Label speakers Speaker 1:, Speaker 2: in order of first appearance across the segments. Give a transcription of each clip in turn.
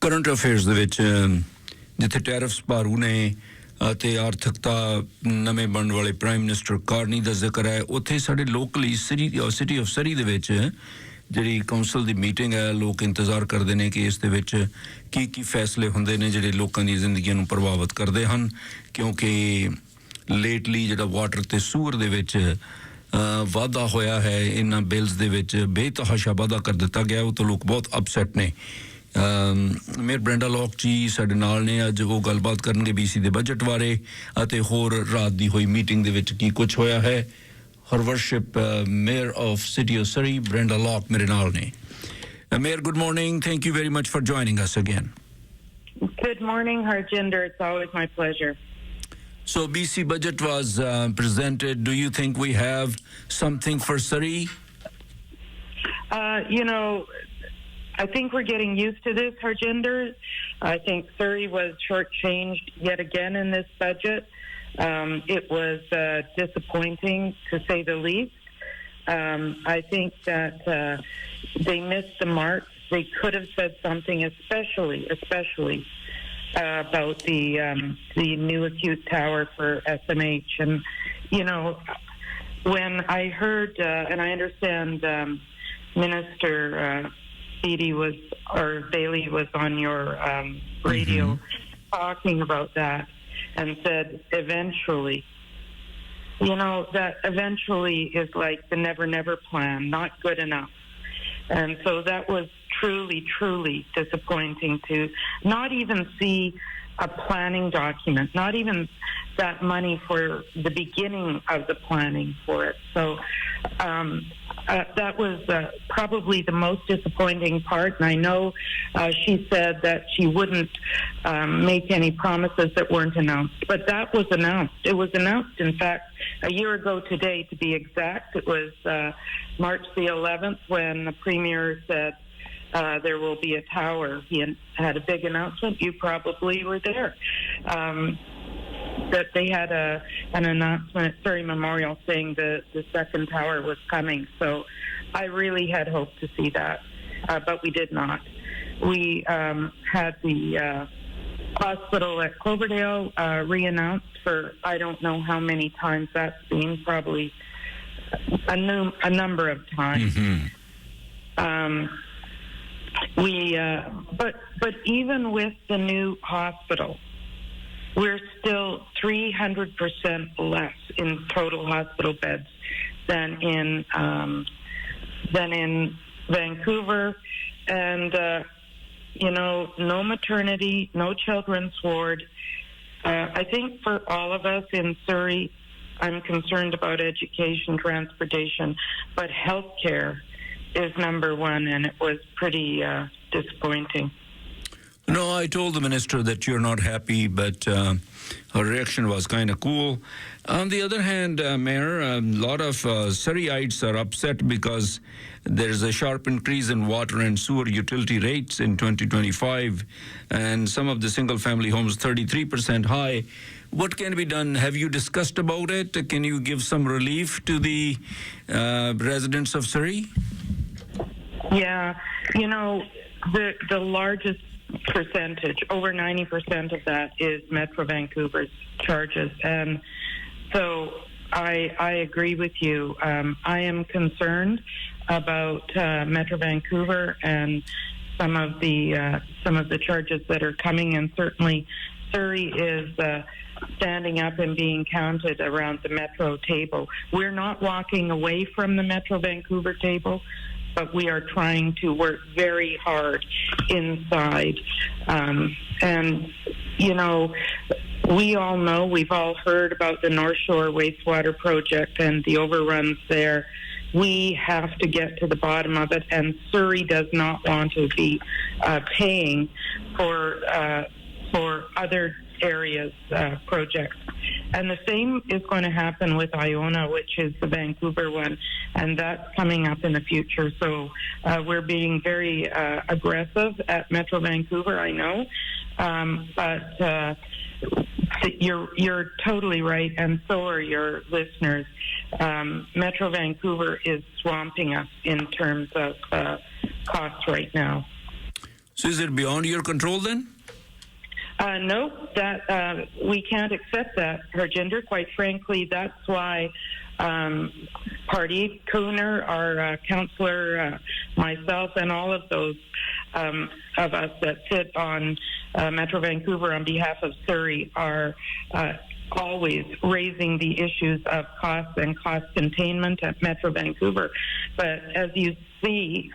Speaker 1: Current affairs ਦੇ ਵਿੱਚ ਜਿੱਥੇ ਟੈਰਿਫਸ ਭਾਰੂ ਨੇ ਅਤੇ ਆਰਥਿਕਤਾ ਨਵੇਂ ਬਣਨ ਵਾਲੇ ਪ੍ਰਾਈਮ ਮਿਨਿਸਟਰ ਕਾਰਨੀ ਦਾ ਜ਼ਿਕਰ ਹੈ, ਉੱਥੇ ਸਾਡੇ ਲੋਕਲੀ ਸਿਟੀ ਆਫ ਸਰੀ ਦੇ ਵਿੱਚ ਜਿਹੜੀ ਕਾਉਂਸਲ ਦੀ ਮੀਟਿੰਗ ਹੈ, ਲੋਕ ਇੰਤਜ਼ਾਰ ਕਰਦੇ ਨੇ ਕਿ ਇਸ ਦੇ ਵਿੱਚ ਕੀ ਫੈਸਲੇ ਹੁੰਦੇ ਨੇ ਜਿਹੜੇ ਲੋਕਾਂ ਦੀ ਜ਼ਿੰਦਗੀਆਂ ਨੂੰ ਪ੍ਰਭਾਵਿਤ ਕਰਦੇ ਹਨ, ਕਿਉਂਕਿ ਲੇਟਲੀ ਜਿਹੜਾ ਵਾਟਰ ਤੇ ਸੂਰ ਦੇ ਵਿੱਚ ਵਾਧਾ ਹੋਇਆ ਹੈ, ਇਹਨਾਂ ਬਿਲਸ ਦੇ ਵਿੱਚ ਬੇਤਹਾਸ਼ਾ ਵਾਧਾ ਕਰ ਦਿੱਤਾ ਗਿਆ, ਉਹ ਤੋਂ ਲੋਕ ਬਹੁਤ ਅਪਸੈਟ ਨੇ। ਮੇਅਰ ਬ੍ਰੈਂਡਾ ਲੌਕ ਜੀ ਸਾਡੇ ਨਾਲ ਨੇ, ਅੱਜ ਉਹ ਗੱਲਬਾਤ ਕਰਨਗੇ BC ਦੇ ਬਜਟ ਬਾਰੇ ਅਤੇ ਹੋਰ ਰਾਤ ਦੀ ਹੋਈ ਮੀਟਿੰਗ ਦੇ ਵਿੱਚ ਕੀ ਕੁਝ ਹੋਇਆ ਹੈ। Her Worship Mayor of City of Surrey, Brenda Locke, ਮੇਰੇ ਨਾਲ ਨੇ। Mayor, good morning. Thank you very much for joining us again.
Speaker 2: Good morning, Harjinder. It's always my pleasure.
Speaker 1: So BC budget was presented. Do you think we have something for Surrey?
Speaker 2: I think we're getting used to this, Harjinder. I think Surrey was shortchanged yet again in this budget. It was disappointing, to say the least. I think that they missed the mark. They could have said something, especially about the new acute tower for SMH. And when I heard, and I understand Minister Bailey was on your radio talking about that and said eventually. That eventually is like the never plan, not good enough. And so that was truly disappointing to not even see a planning document, not even that money for the beginning of the planning for it. So that was probably the most disappointing part. And I know she said that she wouldn't make any promises that weren't announced. But that was announced. It was announced, in fact, a year ago today, to be exact. It was March the 11th when the Premier said there will be a tower. He had a big announcement. You probably were there. That they had an announcement at Surrey Memorial saying the second tower was coming. So I really had hoped to see that, but we did not. We had the hospital at Cloverdale re-announced for I don't know how many times that's been, probably a number of times. But even with the new hospital, we're still 300% less in total hospital beds than in Vancouver, and no maternity, no children's ward. I think for all of us in Surrey, I'm concerned about education, transportation, but healthcare is number one, and it was pretty disappointing.
Speaker 1: No, I told the minister that you're not happy, but her reaction was kind of cool. On the other hand, Mayor, a lot of Surreyites are upset because there's a sharp increase in water and sewer utility rates in 2025, and some of the single-family homes 33% high. What can be done? Have you discussed about it? Can you give some relief to the residents of Surrey?
Speaker 2: Yeah, the largest percentage, over 90% of that, is Metro Vancouver's charges. And so I agree with you. I am concerned about Metro Vancouver and some of the charges that are coming, and certainly Surrey is standing up and being counted around the Metro table. We're not walking away from the Metro Vancouver table, but we are trying to work very hard inside. And, we all know, we've all heard about the North Shore wastewater project and the overruns there. We have to get to the bottom of it, and Surrey does not want to be paying for other areas' projects. And the same is going to happen with Iona, which is the Vancouver one, and that's coming up in the future. So we're being very aggressive at Metro Vancouver, I know, but you're totally right, and so are your listeners. Metro Vancouver is swamping us in terms of costs right now.
Speaker 1: So is it beyond your control then?
Speaker 2: No, that we can't accept that, Harjinder. Quite frankly, that's why Party Cooner, our councillor, myself, and all of those of us that sit on Metro Vancouver on behalf of Surrey are always raising the issues of cost and cost containment at Metro Vancouver. But as you see,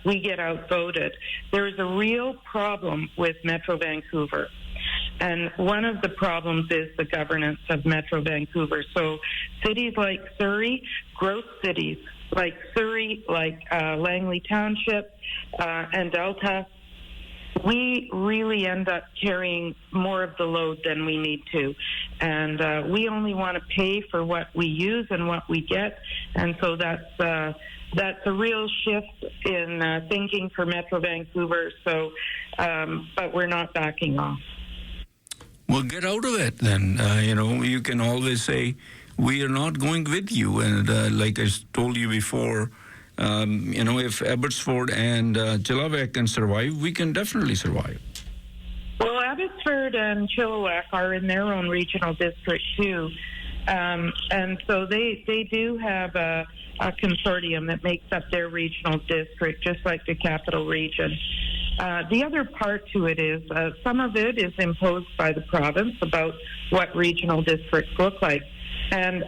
Speaker 2: we get outvoted. There is a real problem with Metro Vancouver. And one of the problems is the governance of Metro Vancouver. So cities like Surrey, growth cities like Surrey, like Langley Township and Delta, we really end up carrying more of the load than we need to. And we only want to pay for what we use and what we get. And so that's a real shift in thinking for Metro Vancouver. So, but we're not backing off.
Speaker 1: Well, get out of it then. You can always say, we are not going with you. And like I told you before, if Abbotsford and Chilliwack can survive, we can definitely survive.
Speaker 2: Well, Abbotsford and Chilliwack are in their own regional district too. And so they do have a consortium that makes up their regional district, just like the capital region. The other part to it is some of it is imposed by the province about what regional districts look like. And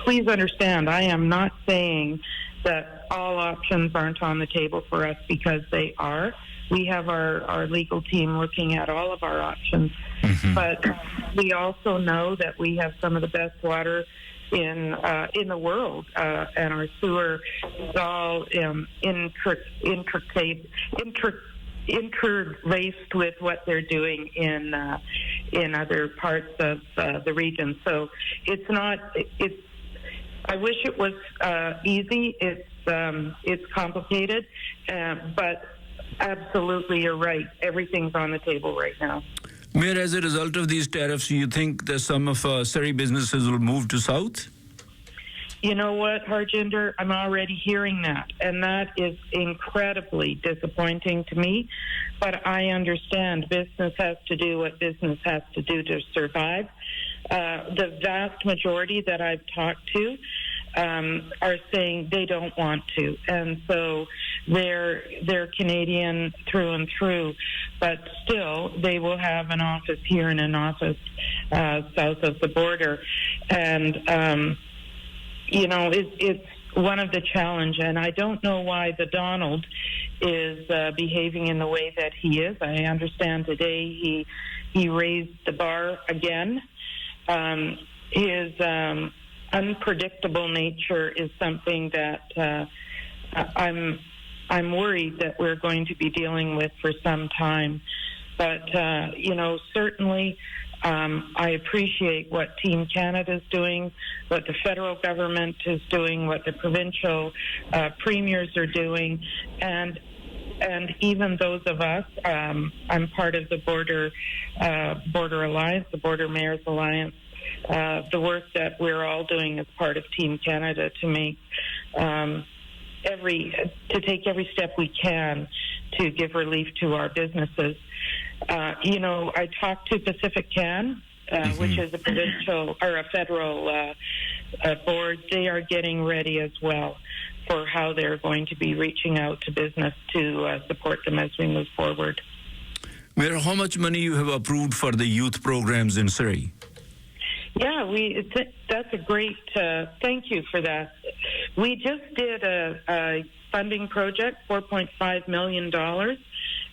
Speaker 2: please understand, I am not saying that all options aren't on the table for us, because they are. We have our legal team looking at all of our options. Mm-hmm. But we also know that we have some of the best water in the world, and our sewer is all interlaced with what they're doing in other parts of the region. So it's not. I wish it was easy. It's complicated, but absolutely, you're right. Everything's on the table right now.
Speaker 1: Mayor, as a result of these tariffs, you think that some of Surrey businesses will move to South?
Speaker 2: You know what, Harjinder? I'm already hearing that, and that is incredibly disappointing to me. But I understand business has to do what business has to do to survive. The vast majority that I've talked to are saying they don't want to, and so they're Canadian through and through, but still they will have an office here and an office south of the border, and it's one of the challenge, and I don't know why the Donald is behaving in the way that he is. I understand today he raised the bar again. His unpredictable nature is something that I'm worried that we're going to be dealing with for some time. But certainly I appreciate what Team Canada is doing, what the federal government is doing, what the provincial premiers are doing, and even those of us. I'm part of the Border Alliance, the Border Mayors Alliance. The work that we're all doing as part of Team Canada to make take every step we can to give relief to our businesses. I talked to Pacific Can, which is a provincial or a federal board. They are getting ready as well for how they're going to be reaching out to business to support them as we move forward.
Speaker 1: Mayor, how much money you have approved for the youth programs in Surrey?
Speaker 2: Yeah, that's a great, thank you for that. We just did a funding project, $4.5 million,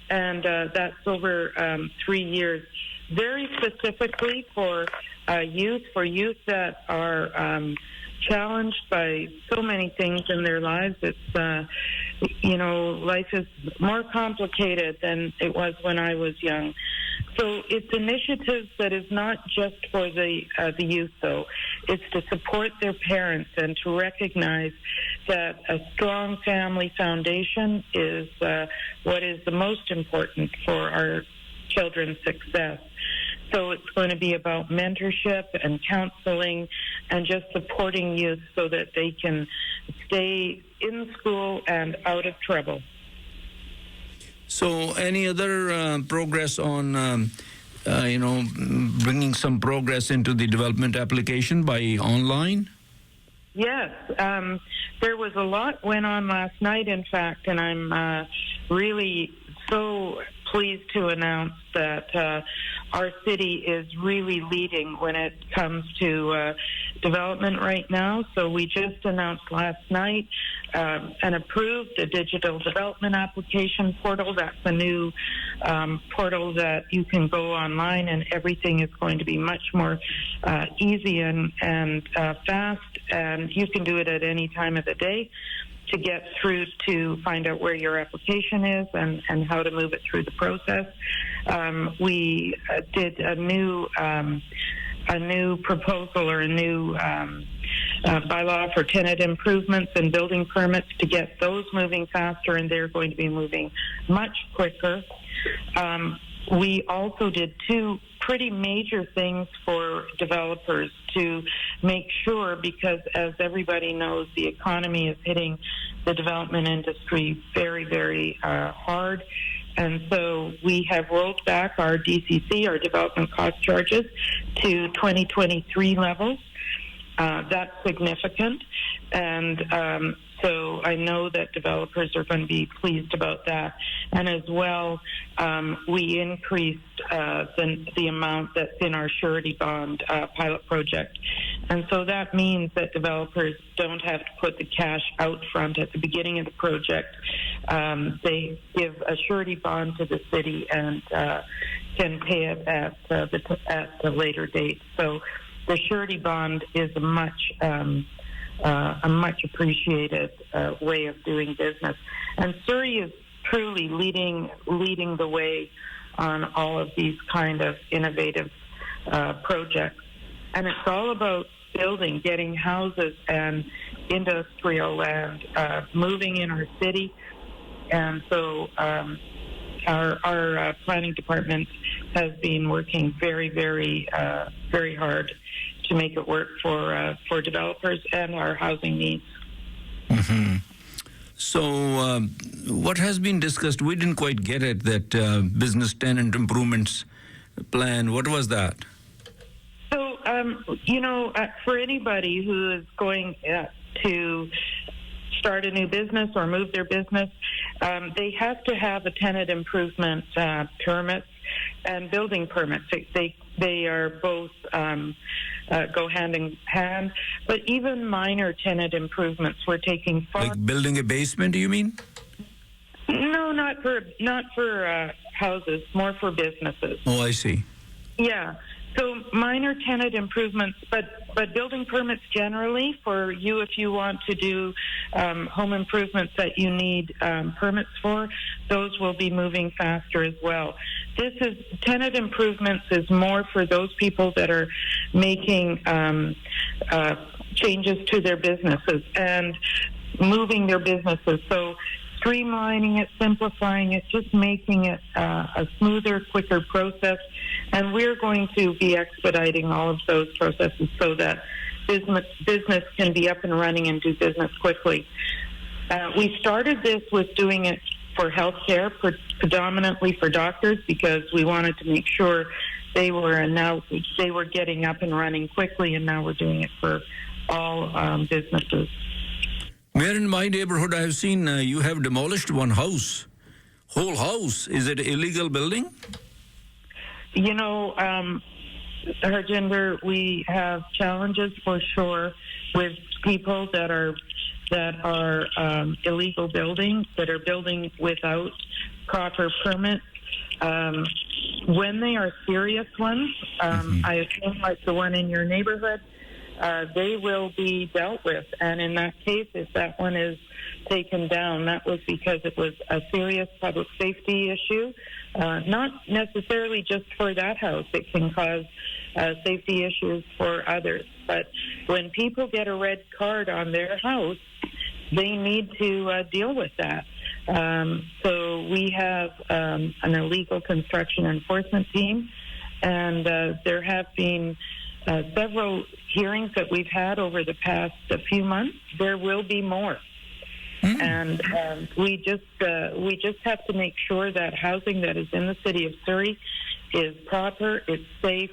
Speaker 2: and that's over 3 years, very specifically for youth that are challenged by so many things in their lives. It's, life is more complicated than it was when I was young. So it's initiatives that is not just for the youth, though. It's to support their parents and to recognize that a strong family foundation is what is the most important for our children's success. So it's going to be about mentorship and counseling and just supporting youth so that they can stay in school and out of trouble.
Speaker 1: So, any other progress on, bringing some progress into the development application by online?
Speaker 2: Yes, there was a lot went on last night, in fact, and I'm really so pleased to announce that our city is really leading when it comes to development right now. So we just announced last night and approved a digital development application portal. That's a new portal that you can go online, and everything is going to be much more easy and fast, and you can do it at any time of the day to get through to find out where your application is and how to move it through the process. We did a new proposal or a new bylaw for tenant improvements and building permits to get those moving faster, and they're going to be moving much quicker. We also did two pretty major things for developers to make sure, because as everybody knows, the economy is hitting the development industry very, very hard. And so we have rolled back our DCC, our development cost charges, to 2023 levels. That's significant. And so I know that developers are going to be pleased about that. And as well, we increased the amount that's in our surety bond pilot project. And so that means that developers don't have to put the cash out front at the beginning of the project. They give a surety bond to the city and can pay it at the later date. So the surety bond is a much appreciated way of doing business. And Surrey is truly leading the way on all of these kind of innovative projects. And it's all about building, getting houses and industrial land moving in our city. And so our planning department has been working very, very, very hard to make it work for developers and our housing needs.
Speaker 1: Mm-hmm. So what has been discussed? We didn't quite get it, that business tenant improvements plan. What was that?
Speaker 2: So, for anybody who is going to start a new business or move their business, they have to have a tenant improvement permit and building permits. They are both go hand in hand. But even minor tenant improvements, we're taking
Speaker 1: like building a basement. Do you mean?
Speaker 2: No, not for houses, more for businesses.
Speaker 1: Oh, I see.
Speaker 2: Yeah. So minor tenant improvements, but building permits generally for you if you want to do home improvements that you need permits for, those will be moving faster as well. Tenant improvements is more for those people that are making changes to their businesses and moving their businesses. So streamlining it, simplifying it, just making it a smoother, quicker process. And we're going to be expediting all of those processes so that business can be up and running and do business quickly. We started this with doing it for healthcare, predominantly for doctors, because we wanted to make sure they were getting up and running quickly, and now we're doing it for all businesses.
Speaker 1: Mayor, in my neighborhood, I have seen you have demolished one house, whole house. Is it illegal building?
Speaker 2: Harjinder, we have challenges for sure with people that are illegal building, that are building without proper permits. When they are serious ones, I assume like the one in your neighborhood, they will be dealt with. And in that case, if that one is taken down, that was because it was a serious public safety issue, not necessarily just for that house. It can cause safety issues for others. But when people get a red card on their house, they need to deal with that. So we have an illegal construction enforcement team, and there have been several hearings that we've had over the past few months. There will be more. and we just have to make sure that housing that is in the city of Surrey is proper, it's safe,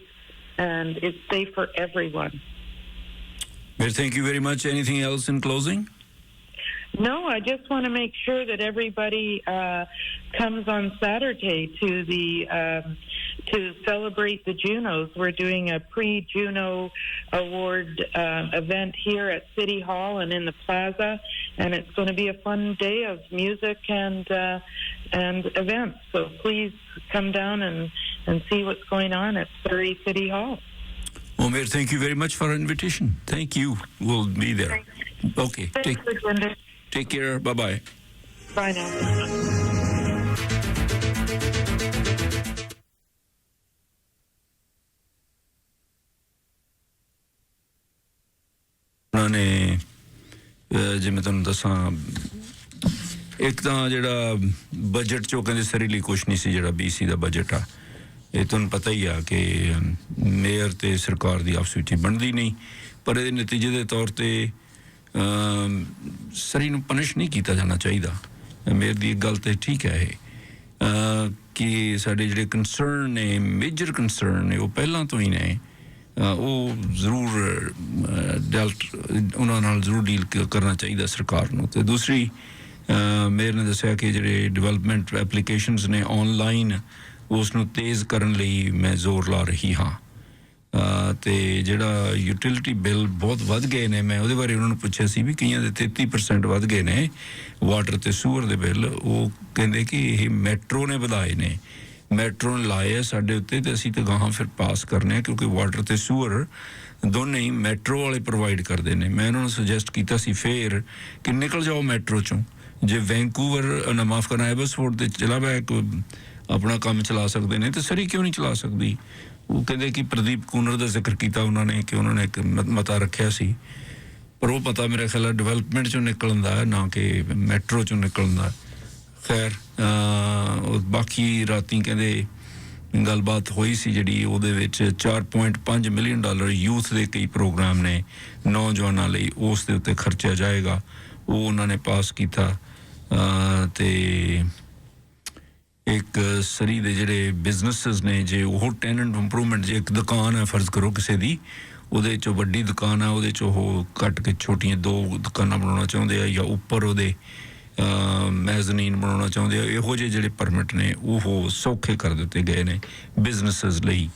Speaker 2: and it's safe for everyone.
Speaker 1: Well, thank you very much. Anything else in closing?
Speaker 2: No, I just want to make sure that everybody comes on Saturday to the to celebrate the Junos. We're doing a pre-Juno Award event here at City Hall and in the Plaza, and it's going to be a fun day of music and events. So please come down and see what's going on at Surrey City Hall.
Speaker 1: Well, Mayor, thank you very much for our invitation. Thank you. We'll be there. Okay.
Speaker 2: Thanks, Harjinder.
Speaker 1: Take care. Bye-bye.
Speaker 2: Bye now.
Speaker 1: ਉਹਨਾਂ ਨੇ ਜਿਵੇਂ ਤੁਹਾਨੂੰ ਦੱਸਾਂ ਇੱਕ ਤਾਂ ਜਿਹੜਾ budget ਚੋਂ ਕਹਿੰਦੇ ਸਰੀ ਲਈ ਕੁਛ ਨਹੀਂ ਸੀ ਜਿਹੜਾ BC ਦਾ ਬਜਟ ਆ ਇਹ ਤੁਹਾਨੂੰ ਪਤਾ ਹੀ ਆ ਕਿ ਮੇਅਰ ਤੇ ਸਰਕਾਰ ਦੀ ਆਪਸ ਵਿੱਚ ਬਣਦੀ ਨਹੀਂ ਪਰ ਇਹਦੇ ਨਤੀਜੇ ਦੇ ਤੌਰ ਤੇ ਸਰੀ ਨੂੰ ਪਨਿਸ਼ ਨਹੀਂ ਕੀਤਾ ਜਾਣਾ ਚਾਹੀਦਾ ਮੇਅਰ ਦੀ ਇੱਕ ਗੱਲ ਤੇ ਠੀਕ ਹੈ ਇਹ ਕਿ ਸਾਡੇ ਜਿਹੜੇ ਕੰਸਰਨ ਨੇ ਮੇਜਰ ਕੰਸਰਨ ਨੇ ਉਹ ਪਹਿਲਾਂ ਤੋਂ ਹੀ ਨੇ ਉਹ ਜ਼ਰੂਰ ਉਹਨਾਂ ਨਾਲ ਜ਼ਰੂਰ ਡੀਲ ਕਰਨਾ ਚਾਹੀਦਾ ਸਰਕਾਰ ਨੂੰ ਤੇ ਦੂਸਰੀ ਮੇਅਰ ਨੇ ਦੱਸਿਆ ਕਿ ਜਿਹੜੇ ਡਿਵੈਲਪਮੈਂਟ ਐਪਲੀਕੇਸ਼ਨਸ ਨੇ ਆਨਲਾਈਨ ਉਸ ਨੂੰ ਤੇਜ਼ ਕਰਨ ਲਈ ਮੈਂ ਜ਼ੋਰ ਲਾ ਰਹੀ ਹਾਂ ਤੇ ਜਿਹੜਾ ਯੂਟਿਲਿਟੀ ਬਿੱਲ ਬਹੁਤ ਵੱਧ ਗਏ ਨੇ ਮੈਂ ਉਹਦੇ ਬਾਰੇ ਉਹਨਾਂ ਨੂੰ ਪੁੱਛਿਆ ਸੀ ਵੀ ਕਈਆਂ ਦੇ 33% ਵੱਧ ਗਏ ਨੇ ਵਾਟਰ ਤੇ ਸੂਅਰ ਦੇ ਬਿੱਲ ਉਹ ਕਹਿੰਦੇ ਕਿ ਇਹ ਮੈਟਰੋ ਨੇ ਵਧਾਏ ਨੇ ਮੈਟਰੋ ਨੇ ਲਾਏ ਆ ਸਾਡੇ ਉੱਤੇ ਤੇ ਅਸੀਂ ਤਾਂ ਗਾਹਾਂ ਫਿਰ ਪਾਸ ਕਰਨੇ ਆ ਕਿਉਂਕਿ ਵਾਟਰ ਤੇ ਸੂਅਰ ਦੋਨੇ ਹੀ ਮੈਟਰੋ ਵਾਲੇ ਪ੍ਰੋਵਾਈਡ ਕਰਦੇ ਨੇ ਮੈਂ ਉਹਨਾਂ ਨੂੰ ਸੁਜੈਸਟ ਕੀਤਾ ਸੀ ਫੇਰ ਕਿ ਨਿਕਲ ਜਾਓ ਮੈਟਰੋ ਚੋਂ ਜੇ ਵੈਂਕੂਵਰ ਨਾ ਮਾਫ ਕਰਨਾ ਐਬਸਫੋਰਡ ਤੇ ਚਲਾ ਬੈਕ ਆਪਣਾ ਕੰਮ ਚਲਾ ਸਕਦੇ ਨੇ ਤੇ ਸਰੀ ਕਿਉਂ ਨਹੀਂ ਚਲਾ ਸਕਦੀ ਉਹ ਕਹਿੰਦੇ ਕਿ ਪ੍ਰਦੀਪ ਕੂਨਰ ਦਾ ਜ਼ਿਕਰ ਕੀਤਾ ਉਹਨਾਂ ਨੇ ਕਿ ਉਹਨਾਂ ਨੇ ਇੱਕ ਮਤਾ ਰੱਖਿਆ ਸੀ ਪਰ ਉਹ ਪਤਾ ਮੇਰਾ ਖਿਆਲ ਹੈ ਡਿਵੈਲਪਮੈਂਟ ਚੋਂ ਨਿਕਲਣ ਦਾ ਨਾ ਕਿ ਮੈਟਰੋ ਚੋਂ ਨਿਕਲਣ ਦਾ ਖੈਰ ਬਾਕੀ ਰਾਤੀ ਕਹਿੰਦੇ ਗੱਲਬਾਤ ਹੋਈ ਸੀ ਜਿਹੜੀ ਉਹਦੇ ਵਿੱਚ $4.5 ਮਿਲੀਅਨ ਯੂਥ ਦੇ ਕਈ ਪ੍ਰੋਗਰਾਮ ਨੇ ਨੌਜਵਾਨਾਂ ਲਈ ਉਸ ਦੇ ਉੱਤੇ ਖਰਚਿਆ ਜਾਏਗਾ ਉਹ ਉਹਨਾਂ ਨੇ ਪਾਸ ਕੀਤਾ ਤੇ ਇੱਕ ਸਰੀ ਦੇ ਜਿਹੜੇ ਬਿਜ਼ਨੈਸਸ ਨੇ ਜੇ ਉਹ ਟੈਨੈਂਟ ਇੰਪਰੂਵਮੈਂਟ ਜੇ ਇੱਕ ਦੁਕਾਨ ਹੈ ਫਰਜ਼ ਕਰੋ ਕਿਸੇ ਦੀ ਉਹਦੇ ਚੋਂ ਵੱਡੀ ਦੁਕਾਨ ਆ ਉਹਦੇ ਚੋਂ ਉਹ ਕੱਟ ਕੇ ਛੋਟੀਆਂ 2 ਦੁਕਾਨਾਂ ਬਣਾਉਣਾ ਚਾਹੁੰਦੇ ਆ ਜਾਂ ਉੱਪਰ ਉਹਦੇ ਮੈਜ਼ਨੀਨ ਬਣਾਉਣਾ ਚਾਹੁੰਦੇ ਆ ਇਹੋ ਜਿਹੇ ਜਿਹੜੇ ਪਰਮਿਟ ਨੇ ਉਹ ਸੌਖੇ ਕਰ ਦਿੱਤੇ ਗਏ ਨੇ ਬਿਜ਼ਨੈਸਸ ਲਈ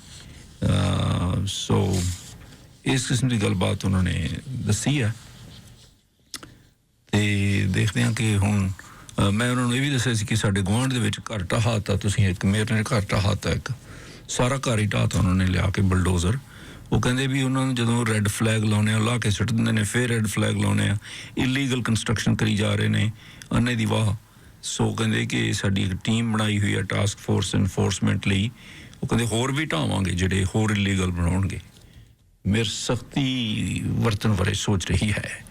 Speaker 1: ਸੋ ਇਸ ਕਿਸਮ ਦੀ ਗੱਲਬਾਤ ਉਹਨਾਂ ਨੇ ਦੱਸੀ ਆ ਤੇ ਦੇਖਦੇ ਹਾਂ ਕਿ ਹੁਣ ਮੈਂ ਉਹਨਾਂ ਨੂੰ ਇਹ ਵੀ ਦੱਸਿਆ ਸੀ ਕਿ ਸਾਡੇ ਗੁਆਂਢ ਦੇ ਵਿੱਚ ਘਰ ਢਾਹਤਾ ਤੁਸੀਂ ਇੱਕ ਮੇਅਰ ਨੇ ਘਰ ਢਾਹਤਾ ਇੱਕ ਸਾਰਾ ਘਰ ਹੀ ਢਾਹਤਾ ਉਹਨਾਂ ਨੇ ਲਿਆ ਕੇ ਬਲਡੋਜ਼ਰ ਉਹ ਕਹਿੰਦੇ ਵੀ ਉਹਨਾਂ ਨੂੰ ਜਦੋਂ ਰੈੱਡ ਫਲੈਗ ਲਾਉਣੇ ਆ ਲਾ ਕੇ ਸੁੱਟ ਦਿੰਦੇ ਨੇ ਫਿਰ ਰੈੱਡ ਫਲੈਗ ਲਾਉਣੇ ਆ ਇਲੀਗਲ ਕੰਸਟਰਕਸ਼ਨ ਕਰੀ ਜਾ ਰਹੇ ਨੇ ਅੰਨੇ ਦੀ ਵਾਹ ਸੋ ਕਹਿੰਦੇ ਕਿ ਸਾਡੀ ਇੱਕ ਟੀਮ ਬਣਾਈ ਹੋਈ ਆ ਟਾਸਕ ਫੋਰਸ ਇਨਫੋਰਸਮੈਂਟ ਲਈ ਉਹ ਕਹਿੰਦੇ ਹੋਰ ਵੀ ਢਾਵਾਂਗੇ ਜਿਹੜੇ ਹੋਰ ਇਲੀਗਲ ਬਣਾਉਣਗੇ ਮੇਰ ਸਖਤੀ ਵਰਤਨ ਬਾਰੇ ਸੋਚ ਰਹੀ ਹੈ